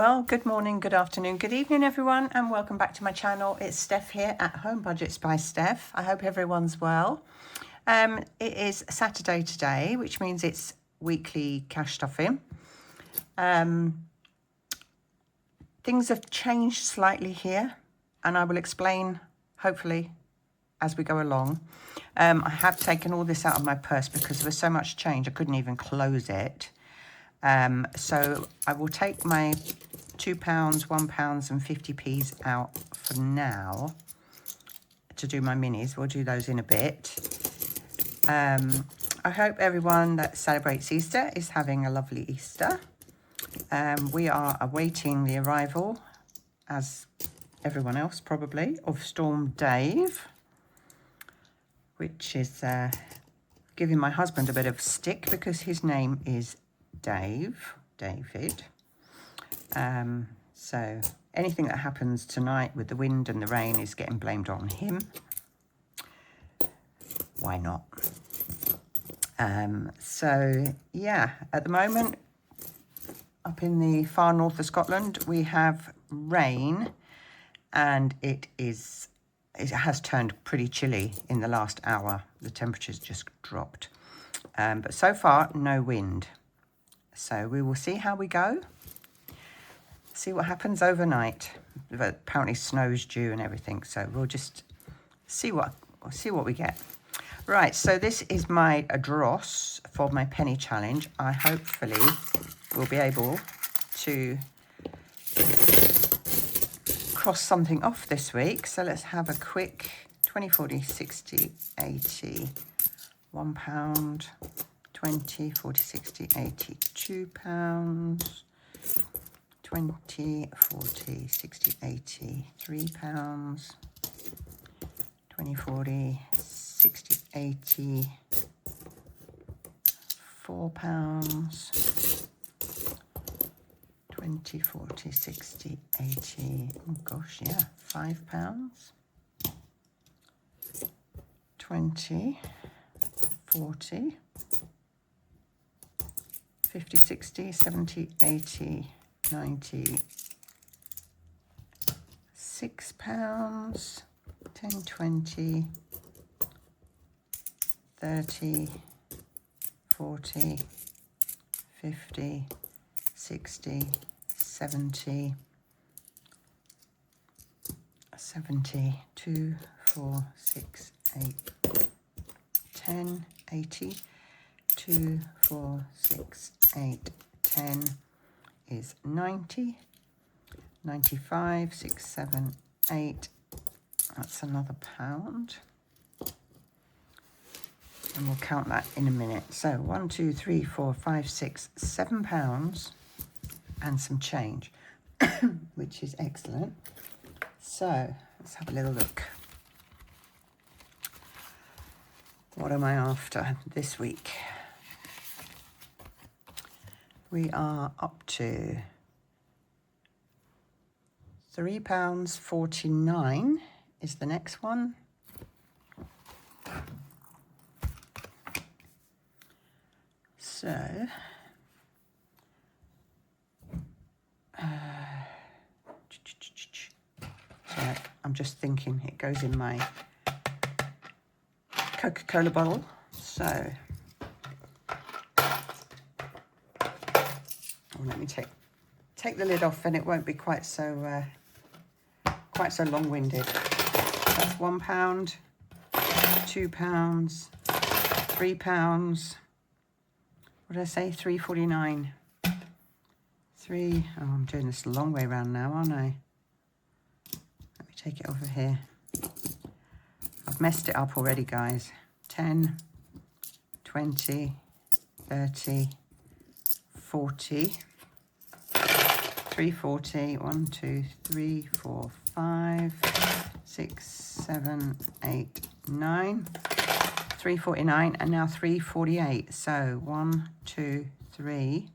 Well, good morning, good afternoon, good evening, everyone, and welcome back to my channel. It's Steph here at Home Budgets by Steph. I hope everyone's well. It is Saturday today, which means it's weekly cash stuffing. Things have changed slightly here, and I will explain, hopefully, as we go along. I have taken all this out of my purse because there was so much change, I couldn't even close it. So I will take my £2, £1 and 50p's out for now to do my minis. We'll do those in a bit. I hope everyone that celebrates Easter is having a lovely Easter. We are awaiting the arrival, as everyone else probably, of Storm Dave, which is giving my husband a bit of stick because his name is David. So anything that happens tonight with the wind and the rain is getting blamed on him. Why not? So yeah, at the moment, up in the far north of Scotland, we have rain, and it has turned pretty chilly in the last hour. The temperature's just dropped. But so far, no wind. So we will see how we go. See what happens overnight. Apparently snow's due and everything, so we'll just see what we get. Right, so this is my dross for my penny challenge. I hopefully will be able to cross something off this week. So let's have a quick 20, 40, 60, 80, £1, 20, 40, 60, 80, £2, 20, 40, 60, 80, £3, 20, 40, 60, 80, £4, 20, 40, 60, 80, oh gosh, yeah, £5, 20, 40, 50, 60, 70, 80, 90, £6, 10, 20, 30, 40, 50, 60, 70, 2, 4, 6, 8, 10, 80, 2, 4, 6, 8, 10 is 90, 95, 6, 7, 8, that's another £1. And we'll count that in a minute. So 1, 2, 3, 4, 5, 6, £7 and some change, which is excellent. So let's have a little look. What am I after this week? We are up to £3.49 is the next one. So I'm just thinking it goes in my Coca-Cola bottle. So let me take the lid off, and it won't be quite so long-winded. That's £1, £2, £3. What did I say? £3.49. Oh, I'm doing this the long way around now, aren't I? Let me take it over here. I've messed it up already, guys. 10, 20, 30, 40, 340, 1, 2, 3, 4, 5, 6, 7, 8, 9, 349, and now 348. So 1, 2, 3,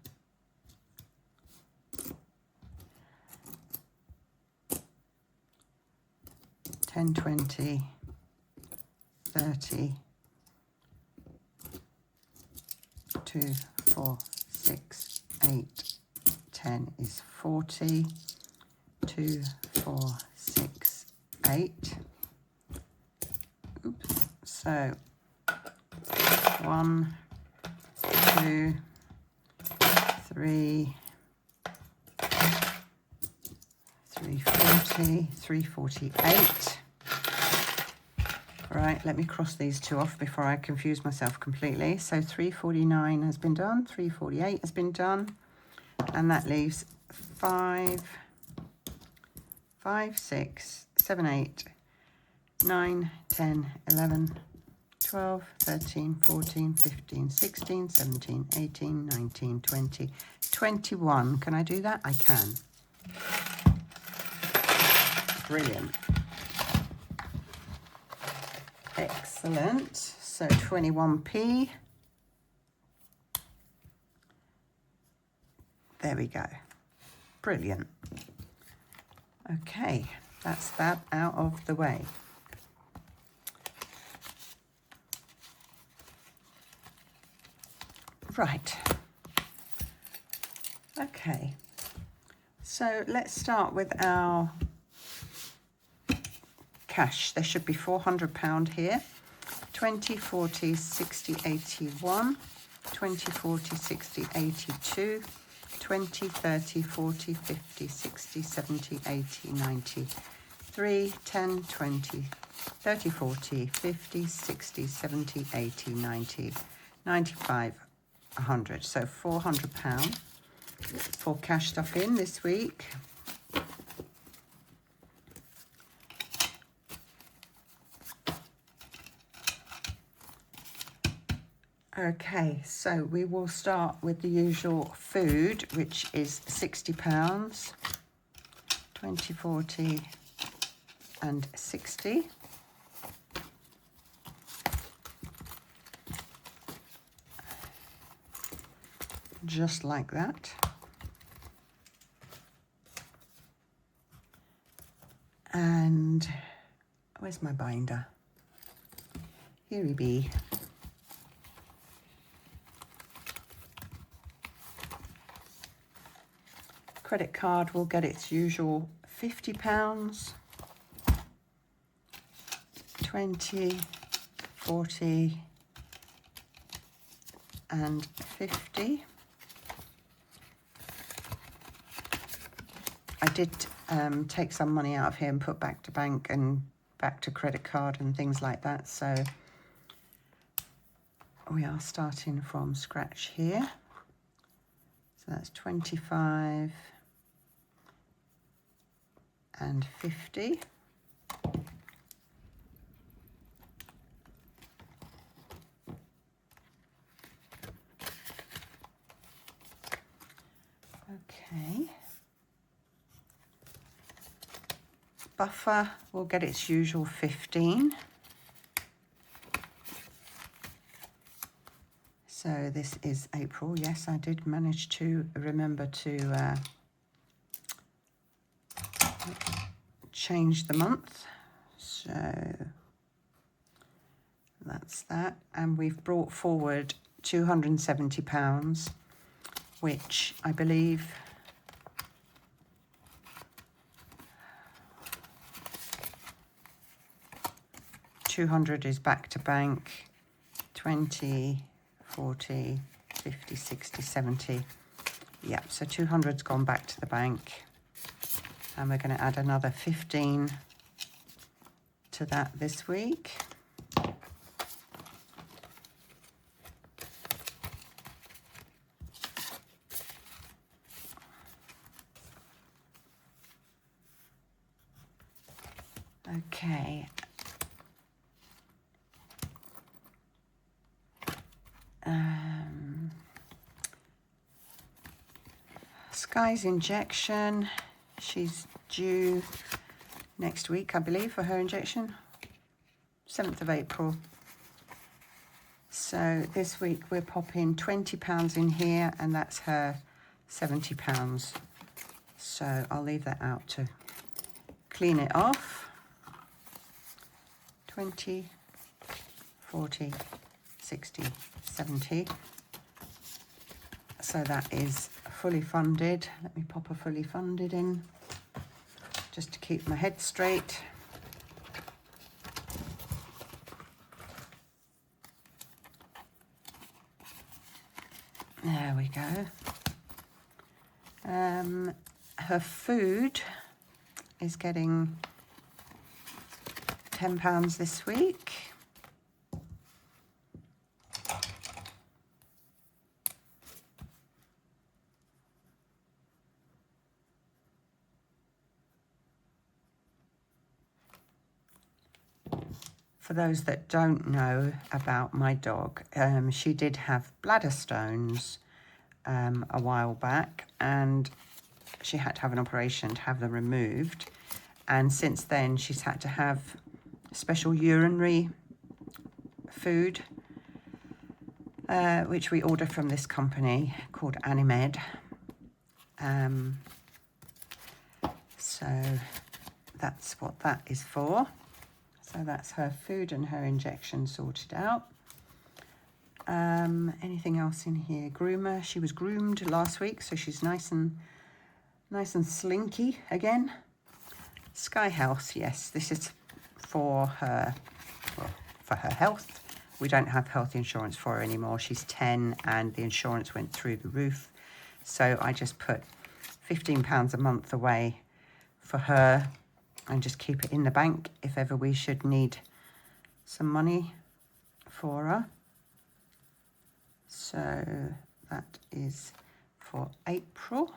10, 20, 30, 2, 4, 6, 8, 10. 10 is 40. 2, 4, 6, 8. Oops. So 1, 2, 3, 340, 348. Right, let me cross these two off before I confuse myself completely. So 349 has been done, 348 has been done, and that leaves 5, 6, 7, 8, 9, 10, 11, 12, 13, 14, 15, 16, 17, 18, 19, 20, 21. Can I do that? I can. Brilliant. Excellent. So 21p. There we go. Brilliant. Okay, that's that out of the way. Right. Okay. So let's start with our cash. There should be £400 here. 20, 40, 60, 81. 20, 40, 60, 82. 20, 30, 40, 50, 60, 70, 80, 90. 3, 10, 20, 30, 40, 50, 60, 70, 80, 90, 95, 100. So £400 for cash stuff in this week. Okay, so we will start with the usual food, which is £60, 20, 40 and 60. Just like that. And where's my binder? Here he be. Credit card will get its usual £50, 20, 40 and 50. I did take some money out of here and put back to bank and back to credit card and things like that. So we are starting from scratch here. So that's 25 and 50. Okay. Buffer will get its usual 15. So this is April. Yes, I did manage to remember to change the month. So that's that. And we've brought forward £270, which I believe £200 is back to bank, 20, 40, 50, 60, 70. Yeah, so 200's gone back to the bank. And we're going to add another 15 to that this week. Okay. Sky's injection. She's due next week, I believe, for her injection. 7th of April. So this week we're popping £20 in here, and that's her £70. So I'll leave that out to clean it off. 20, 40, 60, 70. So that is fully funded. Let me pop a fully funded in just to keep my head straight. There we go. Her food is getting £10 this week. For those that don't know about my dog, she did have bladder stones a while back, and she had to have an operation to have them removed. And since then, she's had to have special urinary food, which we order from this company called Animed. So that's what that is for. So that's her food and her injection sorted out. Anything else in here? Groomer. She was groomed last week, so she's nice and slinky again. Sky Health. Yes, this is for her, well, for her health. We don't have health insurance for her anymore. She's 10 and the insurance went through the roof. So I just put £15 a month away for her and just keep it in the bank if ever we should need some money for her. So that is for April.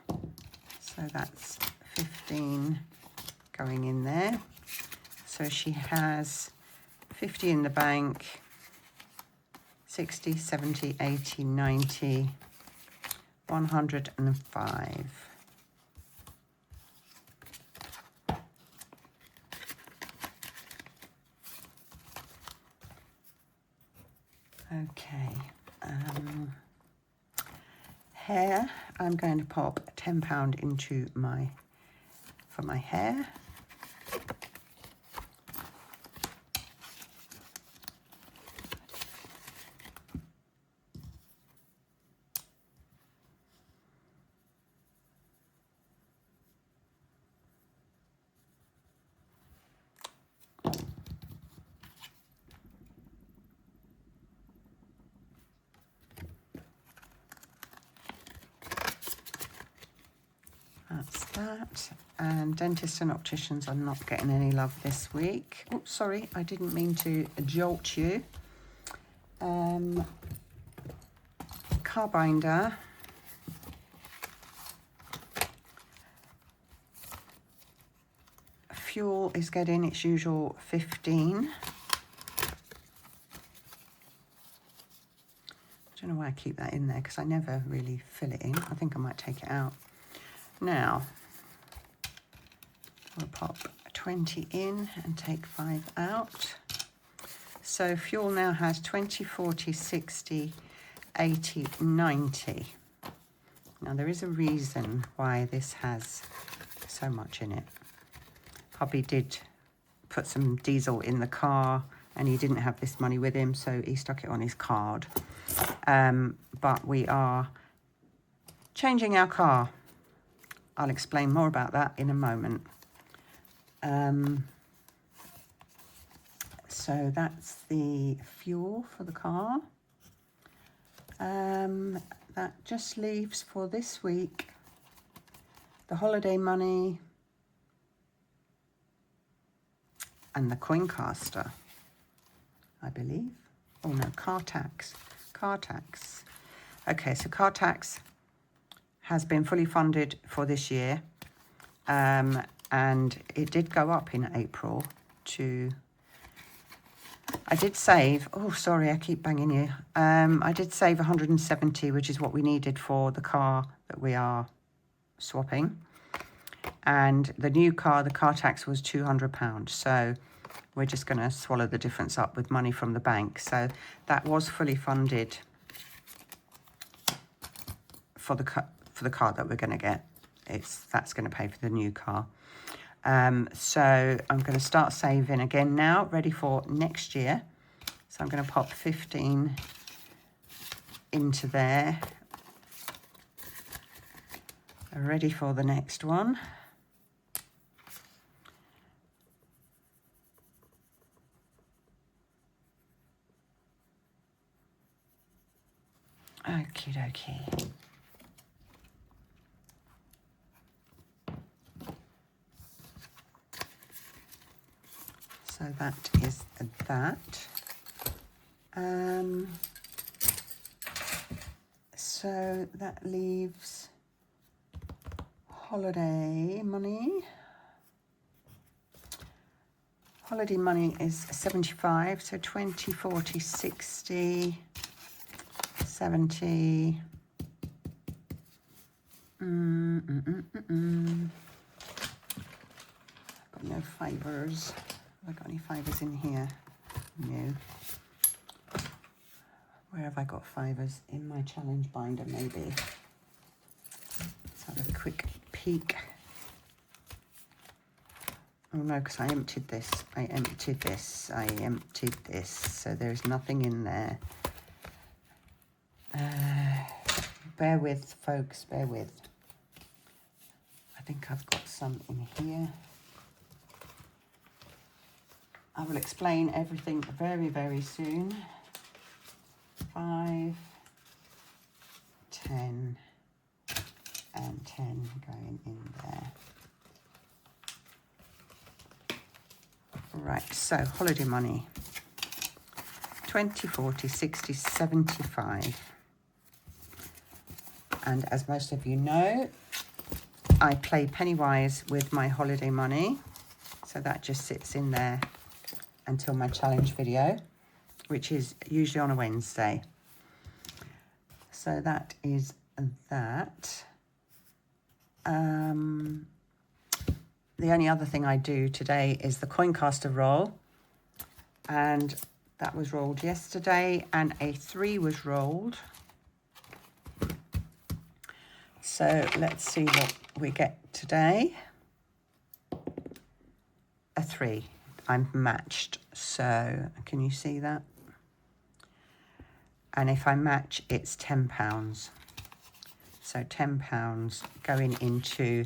So that's 15 going in there. So she has 50 in the bank, 60, 70, 80, 90, 105. Okay, hair, I'm going to pop £10 into for my hair. That's that. And dentists and opticians are not getting any love this week. Oops, sorry, I didn't mean to jolt you. Car binder. Fuel is getting its usual 15. I don't know why I keep that in there because I never really fill it in. I think I might take it out. Now, we'll pop 20 in and take 5 out. So fuel now has 20, 40, 60, 80, 90. Now there is a reason why this has so much in it. Hubby did put some diesel in the car and he didn't have this money with him, so he stuck it on his card. But we are changing our car. I'll explain more about that in a moment. So that's the fuel for the car. That just leaves for this week the holiday money and the coin caster, I believe. Oh no, car tax. Car tax. Okay, so car tax has been fully funded for this year, and it did go up in April to, I did save, oh sorry, I keep banging you, I did save 170, which is what we needed for the car that we are swapping, and the new car, the car tax was £200, so we're just going to swallow the difference up with money from the bank. So that was fully funded for the car that we're going to get. That's going to pay for the new car. So I'm going to start saving again now, ready for next year. So I'm going to pop 15 into there. Ready for the next one. Okie dokie. So that is that. So that leaves holiday money. Holiday money is 75, so 20, 40, 60, 70. I've got no fivers. Have I got any fivers in here? No. Where have I got fivers? In my challenge binder, maybe. Let's have a quick peek. Oh no, because I emptied this. I emptied this. So there's nothing in there. Bear with, folks, bear with. I think I've got some in here. I will explain everything very, very soon. 5, 10, and 10 going in there. Right, so holiday money. 20, 40, 60, 75. And as most of you know, I play pennywise with my holiday money. So that just sits in there until my challenge video, which is usually on a Wednesday. So that is that. The only other thing I do today is the coin caster roll. And that was rolled yesterday and a 3 was rolled. So let's see what we get today. A 3. I'm matched. So can you see that? And if I match, it's £10. So £10 going into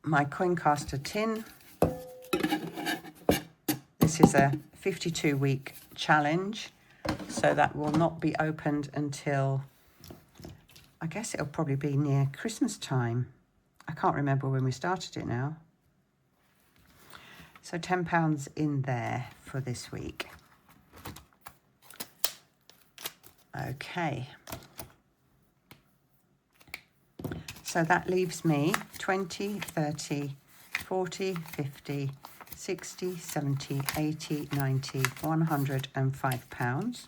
my coin caster tin. This is a 52-week challenge, so that will not be opened until, I guess it'll probably be near Christmas time. I can't remember when we started it now. So £10 in there for this week. Okay. So that leaves me 20, 30, 40, 50, 60, 70, 80, 90, £105.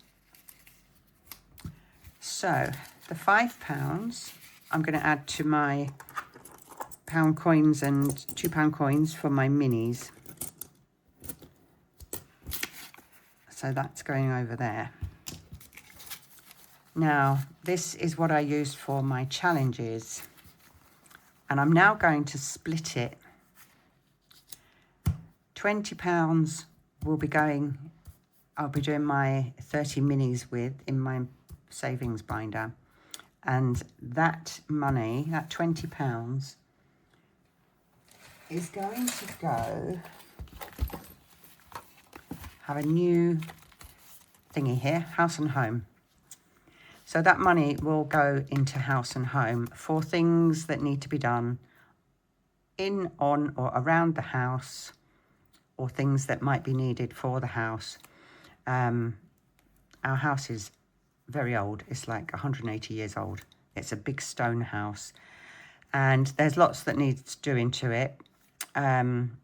So the £5 I'm going to add to my pound coins and £2 coins for my minis. So that's going over there. Now, this is what I used for my challenges. And I'm now going to split it. £20 will be going, I'll be doing my 30 minis with in my savings binder. And that money, that £20, is going to go, have a new thingy here, house and home. So that money will go into house and home for things that need to be done in, on, or around the house, or things that might be needed for the house. Our house is very old. It's like 180 years old. It's a big stone house. And there's lots that needs doing to it. When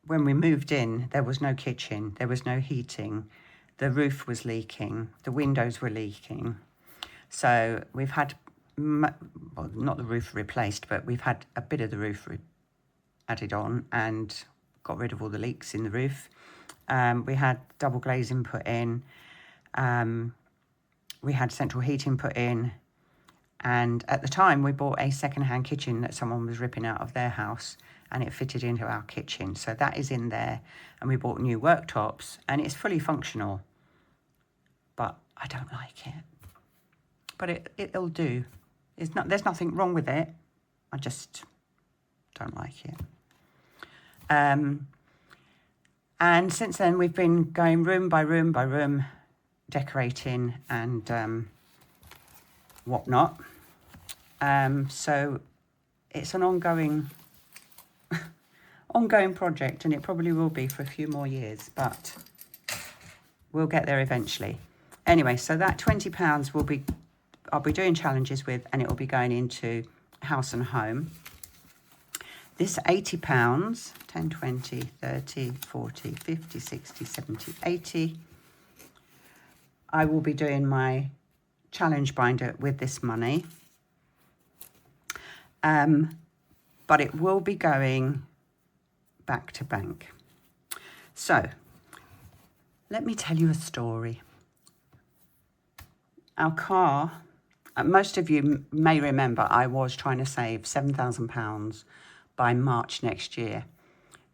we moved in, there was no kitchen. There was no heating. The roof was leaking. The windows were leaking. So we've had, well, not the roof replaced, but we've had a bit of the roof added on and got rid of all the leaks in the roof. We had double glazing put in. We had central heating put in. And at the time, we bought a second-hand kitchen that someone was ripping out of their house, and it fitted into our kitchen. So that is in there. And we bought new worktops, and it's fully functional. But I don't like it. But it'll do. There's nothing wrong with it. I just don't like it. And since then, we've been going room by room by room, decorating and whatnot. So it's an ongoing project, and it probably will be for a few more years, but we'll get there eventually. Anyway, so that £20 I'll be doing challenges with, and it will be going into House and Home. This £80, 10, 20, 30, 40, 50, 60, 70, 80. I will be doing my challenge binder with this money. But it will be going back to bank. So, let me tell you a story. Our car, most of you may remember, I was trying to save £7,000 by March next year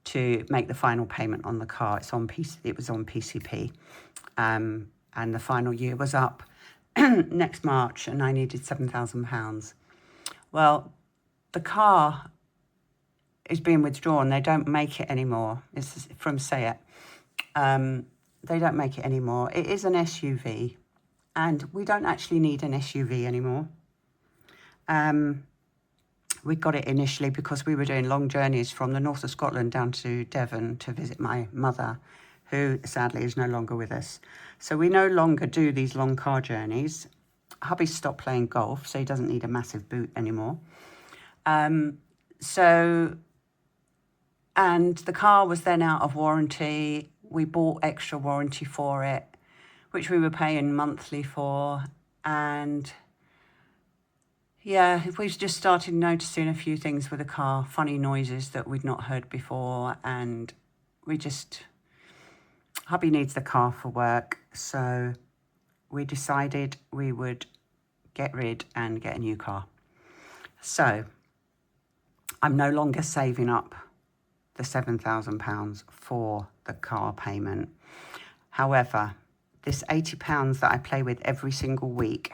to make the final payment on the car. It was on PCP, and the final year was up next March, and I needed £7,000. Well, the car is being withdrawn. They don't make it anymore. It's from Sayet. They don't make it anymore. It is an SUV, and we don't actually need an SUV anymore. We got it initially because we were doing long journeys from the north of Scotland down to Devon to visit my mother, who sadly is no longer with us. So we no longer do these long car journeys. Hubby stopped playing golf, so he doesn't need a massive boot anymore. And the car was then out of warranty. We bought extra warranty for it, which we were paying monthly for. And yeah, we've just started noticing a few things with the car, funny noises that we'd not heard before. And hubby needs the car for work. So we decided we would get rid and get a new car. So I'm no longer saving up the £7,000 for the car payment. However, this £80 that I play with every single week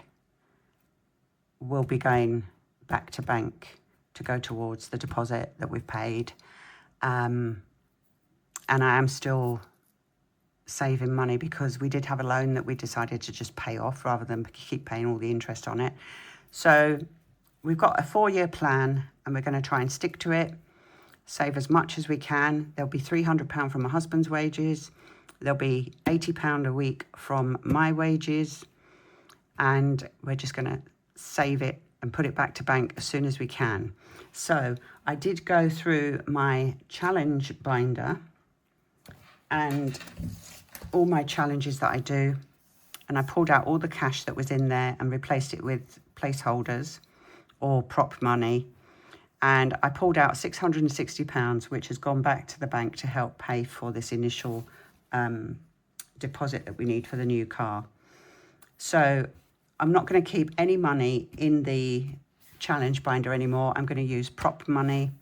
will be going back to bank to go towards the deposit that we've paid. And I am still saving money because we did have a loan that we decided to just pay off rather than keep paying all the interest on it. So we've got a 4-year plan, and we're going to try and stick to it, save as much as we can. There'll be £300 from my husband's wages. There'll be £80 a week from my wages. And we're just going to save it and put it back to bank as soon as we can. So I did go through my challenge binder and all my challenges that I do. And I pulled out all the cash that was in there and replaced it with placeholders or prop money. And I pulled out £660, which has gone back to the bank to help pay for this initial deposit that we need for the new car. So I'm not going to keep any money in the challenge binder anymore. I'm going to use prop money.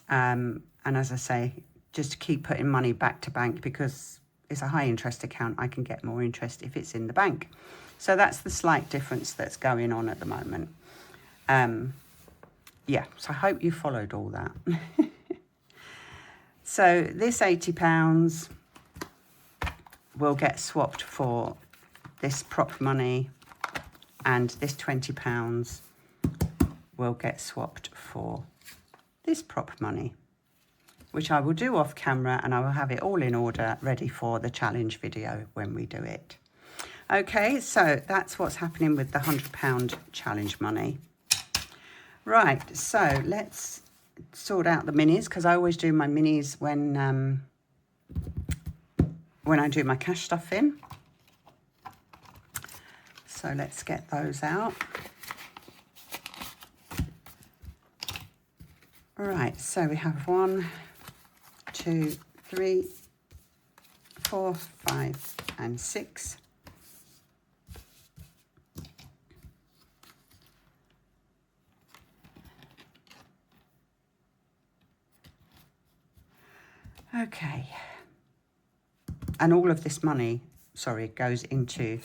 And as I say, just to keep putting money back to bank because it's a high interest account. I can get more interest if it's in the bank. So that's the slight difference that's going on at the moment. Yeah, so I hope you followed all that. So this £80 will get swapped for this prop money, and this £20 will get swapped for this prop money, which I will do off camera, and I will have it all in order ready for the challenge video when we do it. Okay, so that's what's happening with the £100 challenge money. Right, so let's sort out the minis, because I always do my minis when I do my cash stuff in. So let's get those out. Right, so we have 1, 2, 3, 4, 5, and 6. Okay, and all of this money, sorry, goes into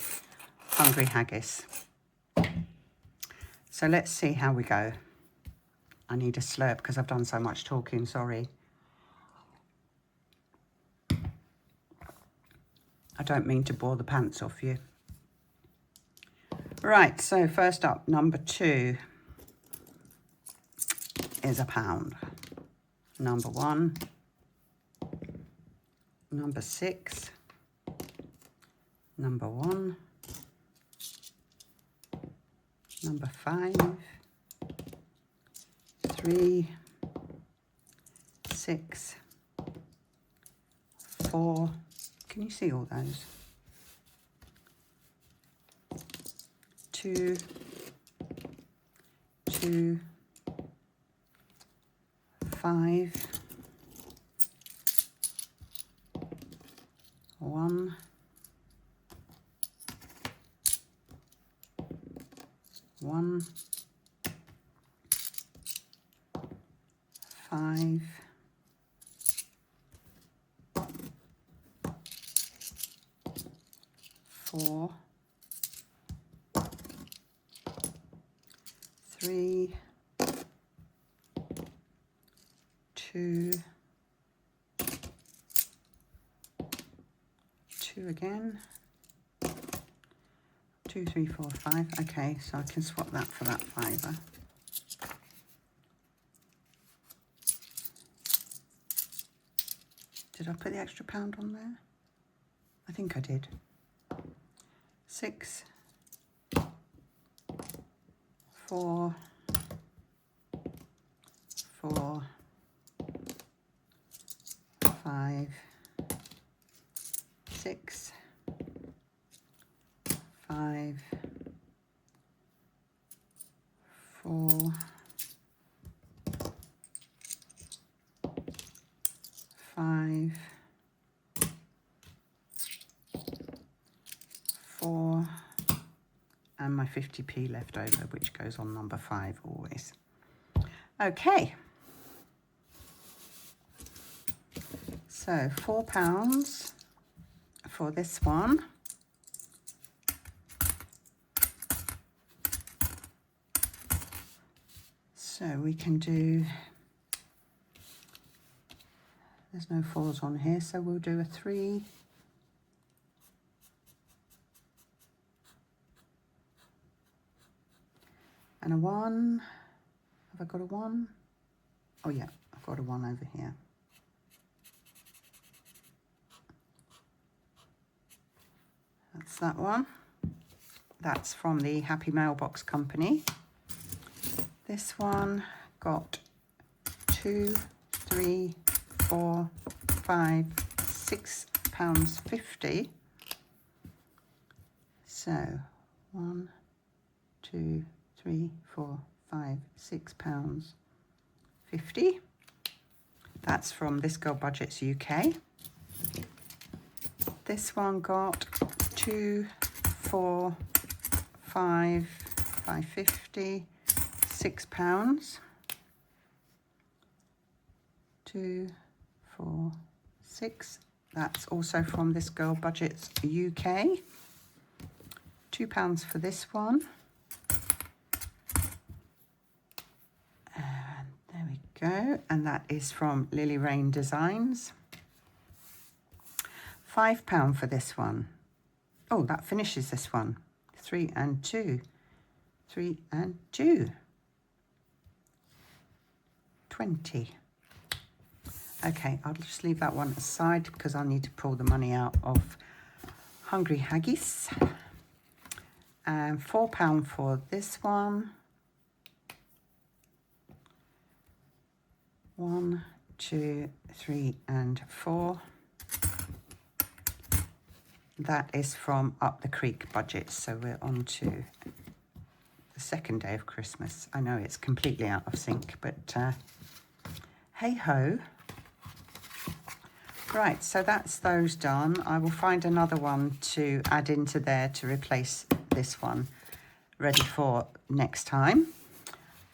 Hungry Haggis. So let's see how we go. I need a slurp because I've done so much talking, sorry. I don't mean to bore the pants off you. Right, so first up, number 2 is £1. Number 1, number 6, number 1, number 5, 3, 6, 4. Can you see all those? 2, 2, 5, 1, 1, 5, 4, 3, 2, 2 again, 2, 3, 4, 5. Okay, so I can swap that for that fiver. Did I put the extra £1 on there? I think I did. 6, 4, 4, 5, 6, 5, 4, 5, 4, and my 50p left over, which goes on number 5 always. Okay. So £4 for this one. So we can do, there's no 4s on here, so we'll do a 3, and a 1. Have I got a 1? Oh yeah, I've got a 1 over here. That's that one. That's from the Happy Mailbox Company. This one got 2, 3, 4, 5, £6.50. So 1, 2, 3, 4, 5, £6.50. That's from This Girl Budgets UK. This one got 2, 4, 5, £5.50, £6. 2, 4, 6. That's also from This Girl Budgets UK. £2 for this one. And there we go. And that is from Lily Rain Designs. £5 for this one. Oh, that finishes this one. 3 and 2. 3 and 2. 20. Okay, I'll just leave that one aside because I need to pull the money out of Hungry Haggis. And £4 for this one. 1, 2, 3 and 4. That is from Upthecreekbudgets, so we're on to the second day of Christmas. I know it's completely out of sync, but hey ho. Right, so that's those done. I will find another one to add into there to replace this one, ready for next time.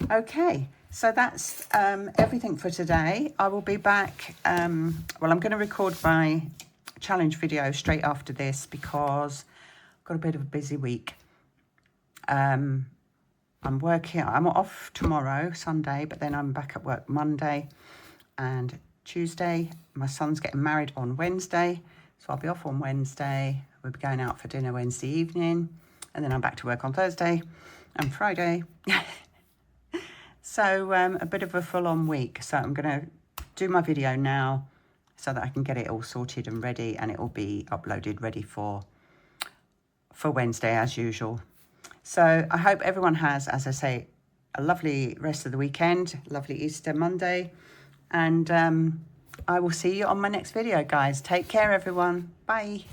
Okay, so that's everything for today. I will be back. Well, I'm going to record my challenge video straight after this because I've got a bit of a busy week. I'm working, I'm off tomorrow, Sunday, but then I'm back at work Monday and Tuesday. My son's getting married on Wednesday, so I'll be off on Wednesday. We'll be going out for dinner Wednesday evening, and then I'm back to work on Thursday and Friday. So a bit of a full-on week. So I'm going to do my video now so that I can get it all sorted and ready, and it will be uploaded ready for Wednesday as usual. So I hope everyone has, as I say, a lovely rest of the weekend, lovely Easter Monday, and I will see you on my next video, guys. Take care, everyone. Bye.